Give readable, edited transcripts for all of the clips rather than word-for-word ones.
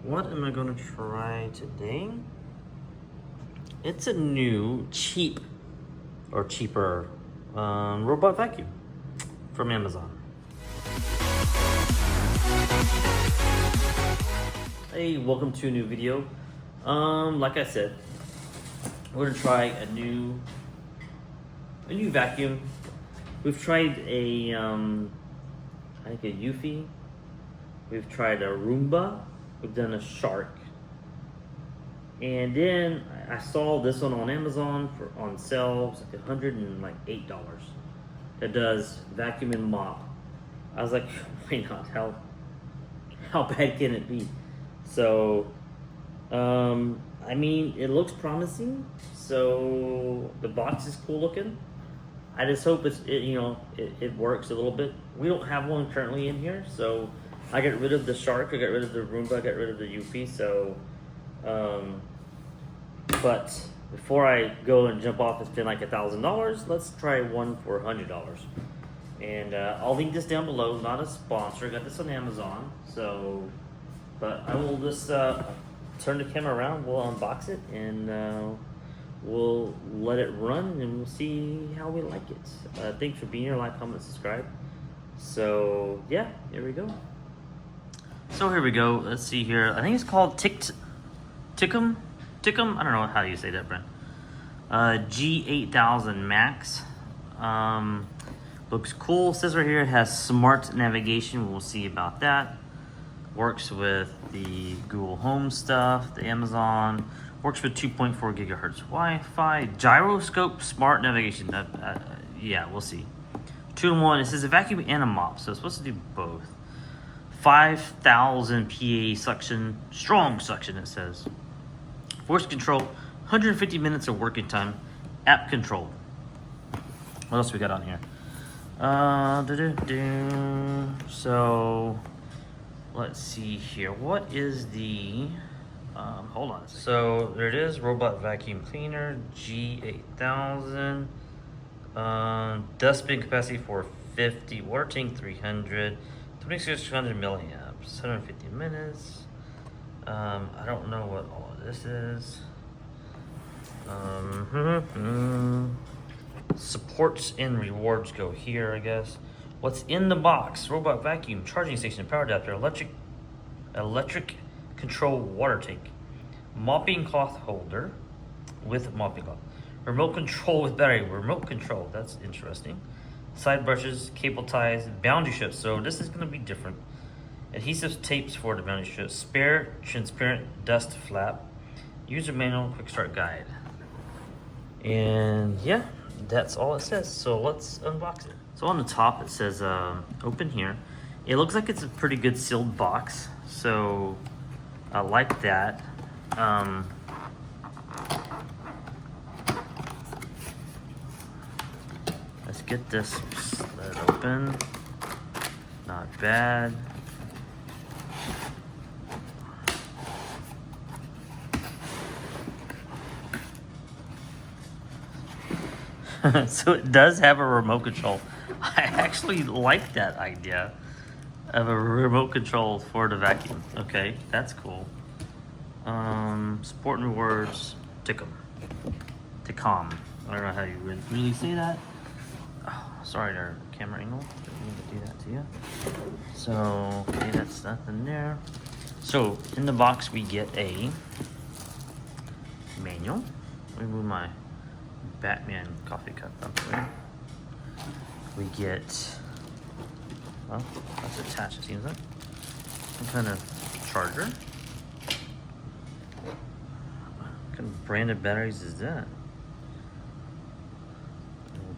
What am I going to try today? It's a new cheap or cheaper robot vacuum from Amazon. Hey, welcome to a new video. Like I said, we're gonna try a new vacuum. We've tried a I think a Eufy. We've tried a Roomba. We've done a Shark. And then I saw this one on Amazon on sale. It's like $108. It does vacuum and mop. I was like, why not? How bad can it be? So, I mean, it looks promising. So the box is cool looking. I just hope it works a little bit. We don't have one currently in here, so I got rid of the Shark, I got rid of the Roomba, I got rid of the Eufy. So, but before I go and jump off and spend like $1,000, let's try one for $100. And I'll link this down below. Not a sponsor. Got this on Amazon. So, but I will just turn the camera around. We'll unbox it and we'll let it run and we'll see how we like it. Thanks for being here. Like, comment, subscribe. So yeah, here we go. So here we go. Let's see here. I think it's called Tikom. I don't know how you say that, Brent. G8000 Max. Looks cool. It says right here it has smart navigation. We'll see about that. Works with the Google Home stuff, the Amazon. Works with 2.4 gigahertz Wi-Fi. Gyroscope, smart navigation. Yeah, we'll see. 2-in-1. It says a vacuum and a mop, so it's supposed to do both. 5,000 PA suction, strong suction. It says. Voice control, 150 minutes of working time. App control. What else we got on here? So let's see here. What is the hold on a second. So there it is, robot vacuum cleaner, G8000. Dustbin capacity 450, water tank 300, 2600 milliamps, 150 minutes. I don't know what all of this is. Supports and rewards go here, I guess. What's in the box? Robot vacuum, charging station, power adapter, electric control water tank, mopping cloth holder with mopping cloth, remote control with battery, remote control. That's interesting. Side brushes, cable ties, boundary strips. So this is going to be different. Adhesive tapes for the boundary strips, spare transparent dust flap, user manual, quick start guide. And yeah, that's all it says. So let's unbox it. So on the top it says open here. It looks like it's a pretty good sealed box, so I like that. Let's get this slit open. Not bad. So it does have a remote control. I actually like that idea of a remote control for the vacuum. Okay, that's cool. Support and rewards, Tikom. I don't know how you would really say that. Oh, sorry, there, camera angle. Didn't mean to do that to you. So, okay, that's nothing there. So, in the box, we get a manual. Let me move my Batman coffee cup up there. We get, well, that's attached, it seems like. Some kind of charger. What kind of branded batteries is that?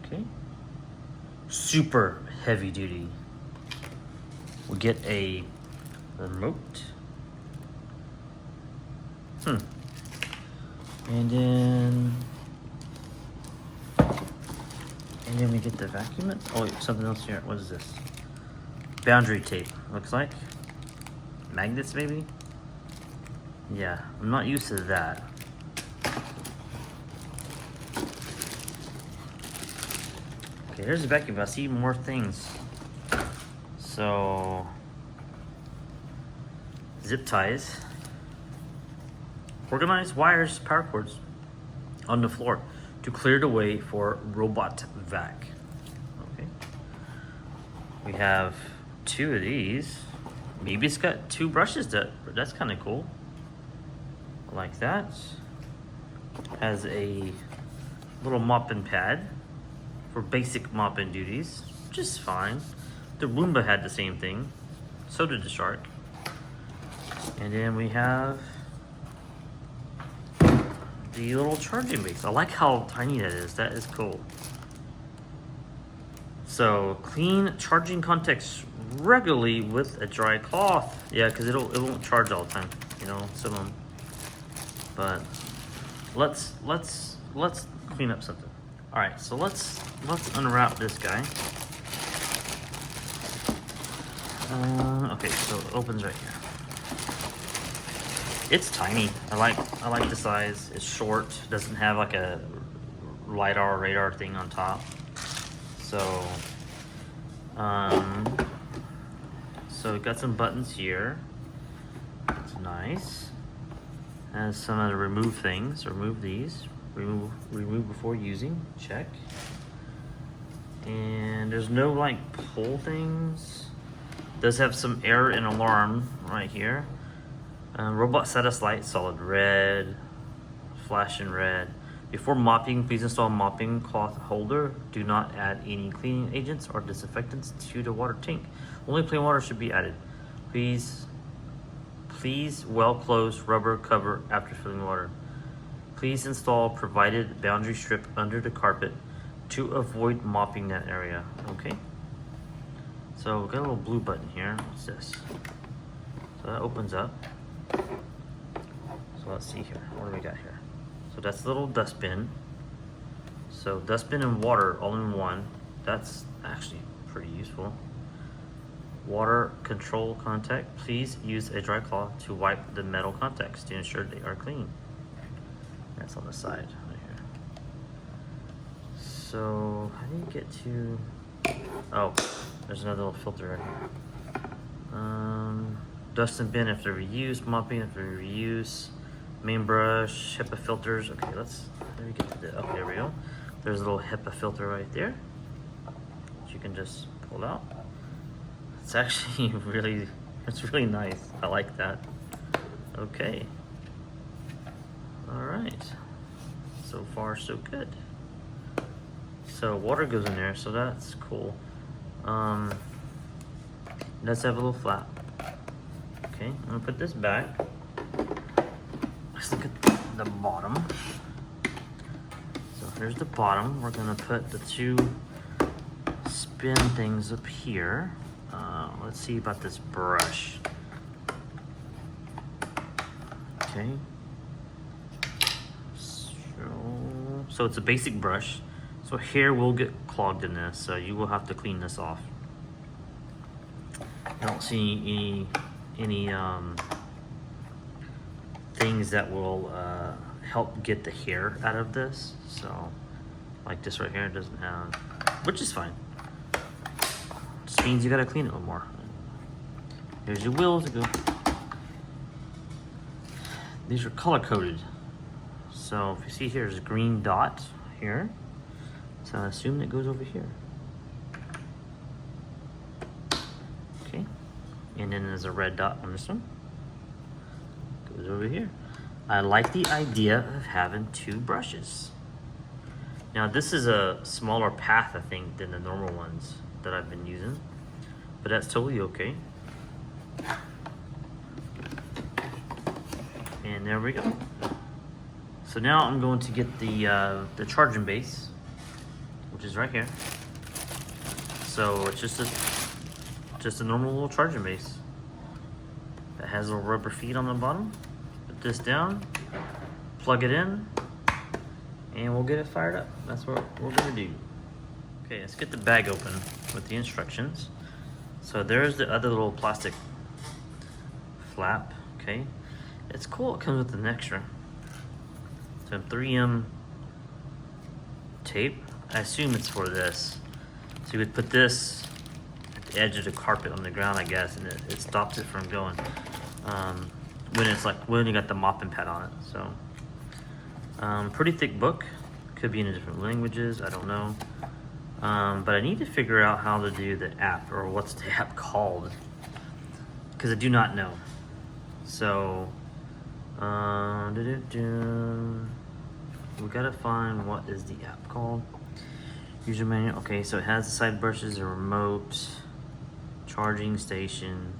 Okay. Super heavy duty. We get a remote. And then we get the vacuum. Oh, wait, something else here. What is this? Boundary tape, looks like. Magnets, maybe? Yeah, I'm not used to that. Okay, here's the vacuum. I see more things. So, zip ties. Organize wires, power cords on the floor to clear the way for robot vac. Okay. We have 2 of these. Maybe it's got 2 brushes. That's kind of cool. I like that. Has a little mopping pad for basic mopping duties, which is fine. The Roomba had the same thing. So did the Shark. And then we have the little charging base. I like how tiny that is. That is cool. So clean charging contacts regularly with a dry cloth. Yeah, because it won't charge all the time. You know, some of them. But let's clean up something. All right, so let's unwrap this guy. Okay, so it opens right here. It's tiny. I like the size. It's short. Doesn't have like a LiDAR or radar thing on top. So, so it got some buttons here. It's nice. Has some of the remove things. Remove these. Remove before using. Check. And there's no like pull things. Does have some error and alarm right here. Robot status light, solid red, flashing red. Before mopping, please install mopping cloth holder. Do not add any cleaning agents or disinfectants to the water tank. Only plain water should be added. Please well close rubber cover after filling water. Please install provided boundary strip under the carpet to avoid mopping that area. Okay. So we've got a little blue button here. What's this? So that opens up. So let's see here. What do we got here? So that's a little dustbin. So dustbin and water all in one. That's actually pretty useful. Water control contact. Please use a dry cloth to wipe the metal contacts to ensure they are clean. That's on the side right here. So how do you get to... Oh, there's another little filter right here. Dust and bin after reuse, mopping after reuse, main brush, HEPA filters. Okay, let me get to the, oh, there we go. There's a little HEPA filter right there, which you can just pull out. It's actually it's really nice. I like that. Okay. All right. So far, so good. So water goes in there, so that's cool. Let's have a little flap. Okay, I'm gonna put this back. Let's look at the bottom. So here's the bottom. We're gonna put the 2 spin things up here. Let's see about this brush. Okay. So it's a basic brush. So hair will get clogged in this, so you will have to clean this off. I don't see any things that will help get the hair out of this. So like this right here, it doesn't have, which is fine. Just means you gotta clean it a little more. Here's your wheels to go. These are color coded. So if you see here, there's a green dot here. So I assume it goes over here. Okay. And then there's a red dot on this one. Goes over here. I like the idea of having 2 brushes. Now this is a smaller path, I think, than the normal ones that I've been using. But that's totally okay. And there we go. So now I'm going to get the charging base, which is right here. So it's just a normal little charging base that has little rubber feet on the bottom. Put this down, plug it in, and we'll get it fired up. That's what we're gonna do. Okay, let's get the bag open with the instructions. So there's the other little plastic flap. Okay, it's cool. It comes with an extra. Some 3M tape. I assume it's for this. So you would put this at the edge of the carpet on the ground, I guess, and it stops it from going. when it's like when you got the mopping pad on it. So pretty thick book, could be in different languages, I don't know. But I need to figure out how to do the app, or what's the app called, because I do not know. So we gotta find what is the app called. User manual. Okay, so it has the side brushes, a remote, charging station.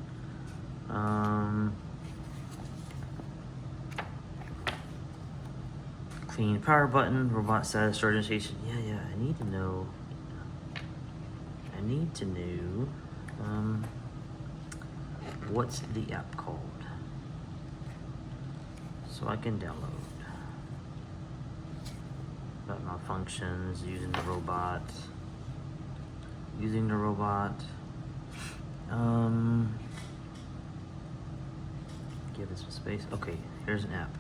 Clean power button, robot status, charging station. Yeah, I need to know. What's the app called? So I can download. Got malfunctions, using the robot. Give it some space. Okay, here's an app.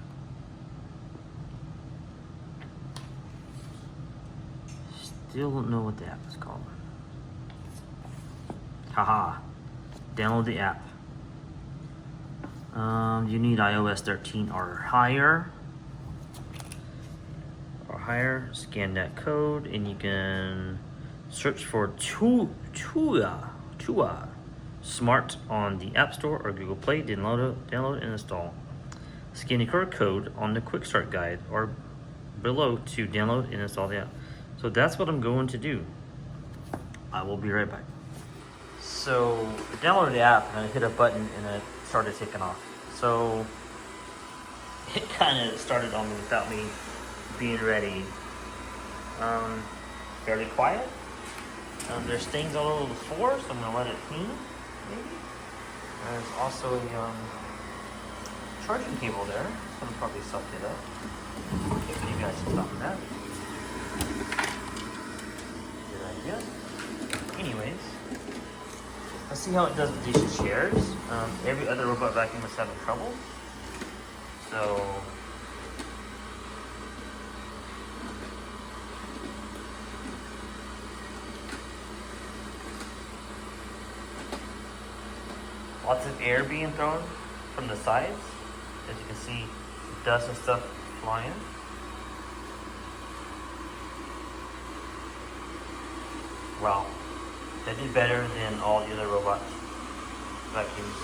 Still don't know what the app is called. Haha. Download the app. You need iOS 13 or higher. Scan that code, and you can search for Tua Smart on the App Store or Google Play. Download and install. Scan the QR code on the Quick Start guide or below to download and install the app. So that's what I'm going to do. I will be right back. So I downloaded the app and I hit a button and it started taking off. So it kind of started on me without me being ready. Fairly quiet. There's things all over the floor, so I'm gonna let it clean, maybe. There's also a charging cable there. It's gonna probably suck it up. If you guys can stop that. Good idea. Anyways, let's see how it does with these chairs. Every other robot vacuum is having trouble. So lots of air being thrown from the sides. As you can see, dust and stuff flying. Wow, that did better than all the other robot vacuums.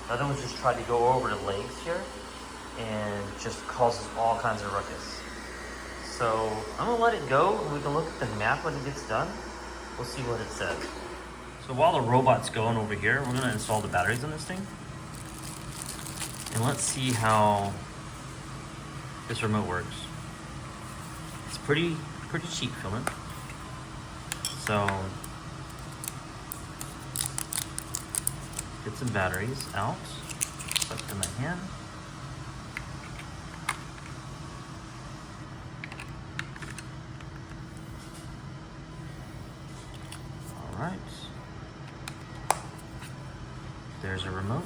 Another one just tried to go over the legs here and just causes all kinds of ruckus. So I'm gonna let it go and we can look at the map when it gets done. We'll see what it says. So while the robot's going over here, we're gonna install the batteries on this thing. And let's see how this remote works. It's pretty cheap filament. So get some batteries out, put them in my hand. All right. There's a remote.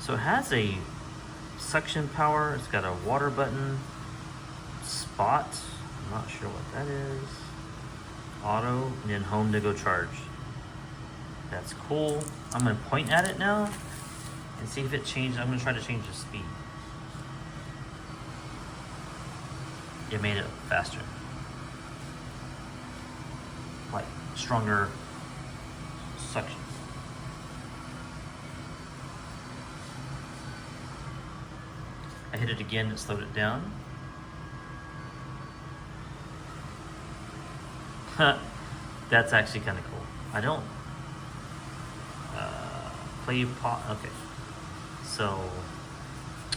So it has a suction power. It's got a water button, spot. I'm not sure what that is. Auto, and then home to go charge. That's cool. I'm gonna point at it now and see if it changes. I'm gonna try to change the speed. It made it faster. Like stronger suction. I hit it again and slowed it down. That's actually kind of cool. I don't play pot. Okay, so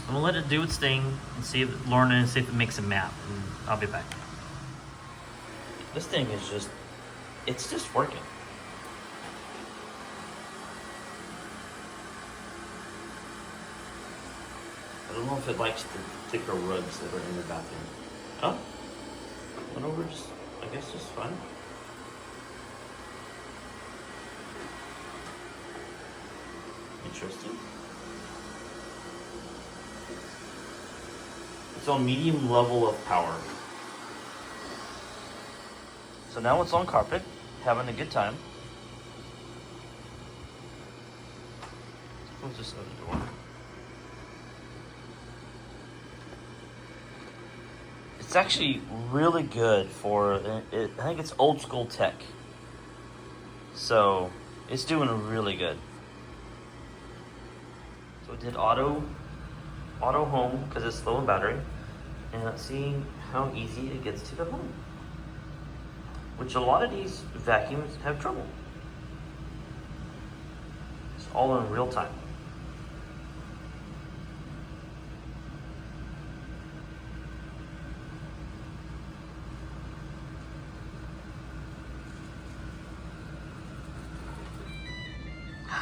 I'm gonna let it do its thing and see if learn it and see if it makes a map, and I'll be back. This thing is it's just working. I don't know if it likes the thicker rugs that are in the bathroom. Oh, went over I guess just fine. Interesting. It's on medium level of power. So now it's on carpet, having a good time. Close this other door. It's actually really good for it. I think it's old school tech. So it's doing really good. So it did auto home because it's low in battery, and let's see how easy it gets to the home. Which a lot of these vacuums have trouble. It's all in real time.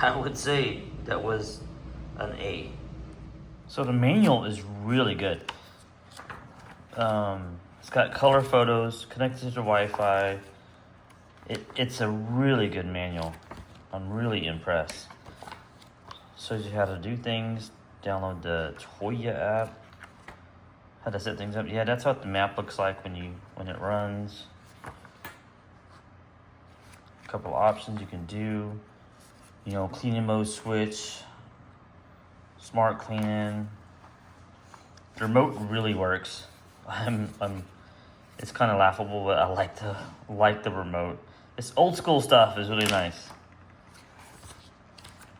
I would say that was an A. So the manual is really good. It's got color photos, connected to Wi-Fi. It's a really good manual. I'm really impressed. Shows you how to do things. Download the Toya app. How to set things up. Yeah, that's what the map looks like when it runs. A couple of options you can do. You know, cleaning mode switch, smart cleaning. The remote really works. It's kind of laughable, but I like the remote. This old school stuff is really nice.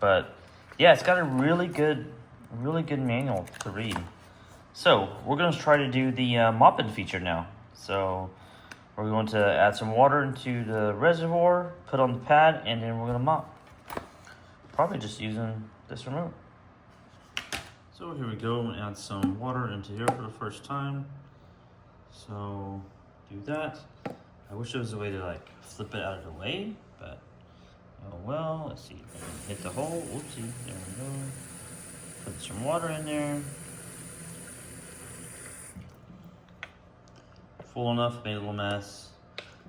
But yeah, it's got a really good manual to read. So we're gonna try to do the mopping feature now. So we're going to add some water into the reservoir, put on the pad, and then we're gonna mop. Probably just using this remote. So here we go, I'm gonna add some water into here for the first time. So do that. I wish there was a way to like flip it out of the way, but oh well. Let's see if I can hit the hole. Whoopsie, there we go. Put some water in there. Full enough, made a little mess.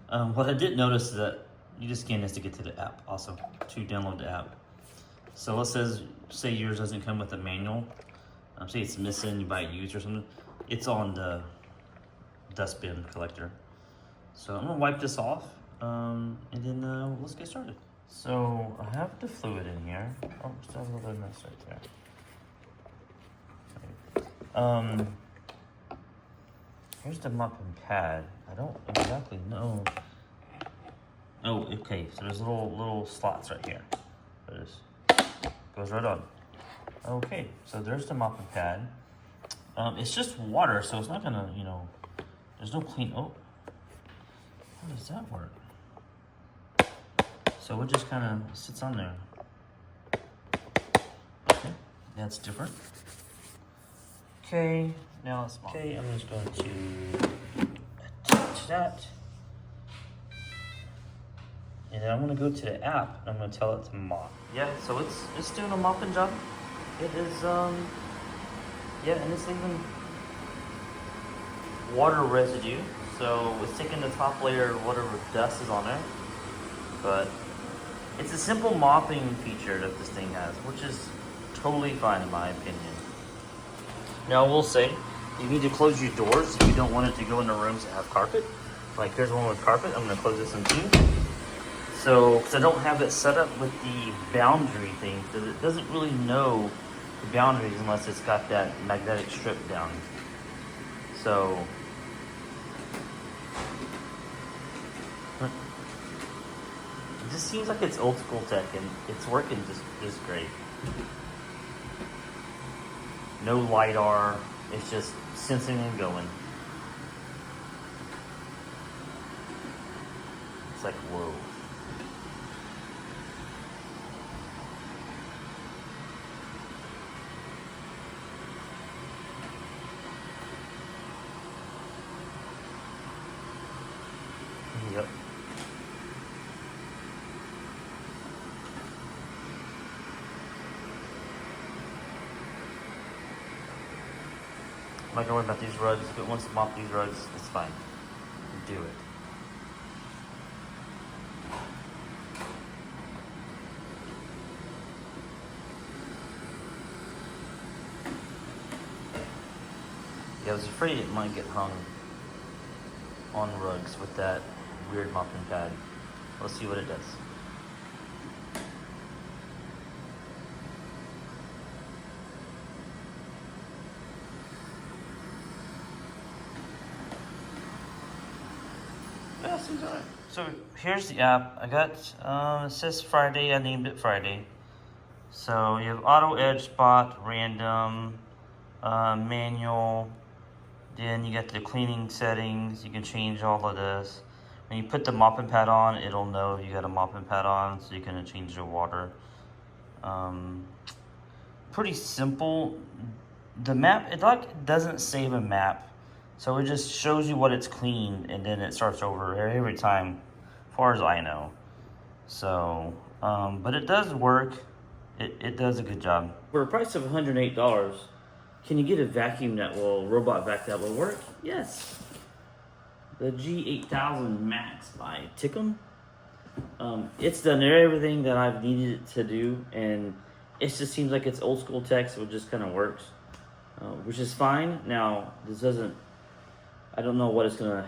What I did notice is that you just scan this to get to the app also, to download the app. So let's say yours doesn't come with a manual. Say it's missing, you buy it used or something. It's on the dustbin collector. So I'm gonna wipe this off, and then let's get started. So I have the fluid in here. Oh, still a little bit of mess right there. Here's the mopping pad. I don't exactly know. Oh, okay. So there's little slots right here. There it is. Goes right on. Okay, so there's the mopping pad. It's just water, so it's not gonna, there's no clean. Oh, how does that work? So it just kind of sits on there. Okay, that's different. Okay, now let's mop. Okay, I'm just going to attach that. And then I'm gonna go to the app and I'm gonna tell it to mop. Yeah, so it's doing a mopping job. It is, yeah, and it's leaving water residue. So it's taking the top layer of whatever dust is on there. But it's a simple mopping feature that this thing has, which is totally fine in my opinion. Now I will say, you need to close your doors if you don't want it to go into rooms that have carpet. Like here's one with carpet, I'm gonna close this one too. So, because I don't have it set up with the boundary thing, because it doesn't really know the boundaries unless it's got that magnetic strip down. So, it just seems like it's old school tech and it's working just great. No LiDAR, it's just sensing and going. It's like, whoa. Yep. I'm not gonna worry about these rugs. If it wants to mop these rugs, it's fine. Do it. Yeah, I was afraid it might get hung on rugs with that weird mopping pad. Let's see what it does. So here's the app. I got, it says Friday, I named it Friday. So you have auto edge spot, random, manual, then you got the cleaning settings. You can change all of this. When you put the mopping pad on, it'll know you got a mopping pad on, so you can change the water. Pretty simple. The map, it like doesn't save a map, so it just shows you what it's cleaned, and then it starts over every time, as far as I know. So, but it does work. It does a good job. For a price of $108, can you get a vacuum that will, robot vac that will work? Yes. The G8000 Max by Tikom. It's done everything that I've needed it to do, and it just seems like it's old school tech, so it just kind of works, which is fine. Now, this doesn't, I don't know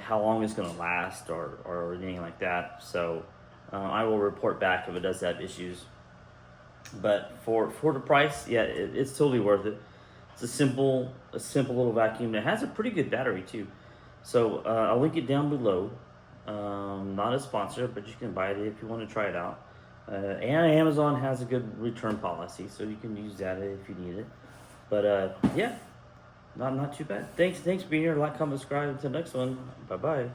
how long it's gonna last or anything like that. So I will report back if it does have issues. But for the price, yeah, it's totally worth it. It's a simple little vacuum that has a pretty good battery too. So I'll link it down below. Not a sponsor, but you can buy it if you want to try it out. And Amazon has a good return policy, so you can use that if you need it. But yeah, not too bad. Thanks for being here. Like, comment, subscribe. Until next one. Bye bye.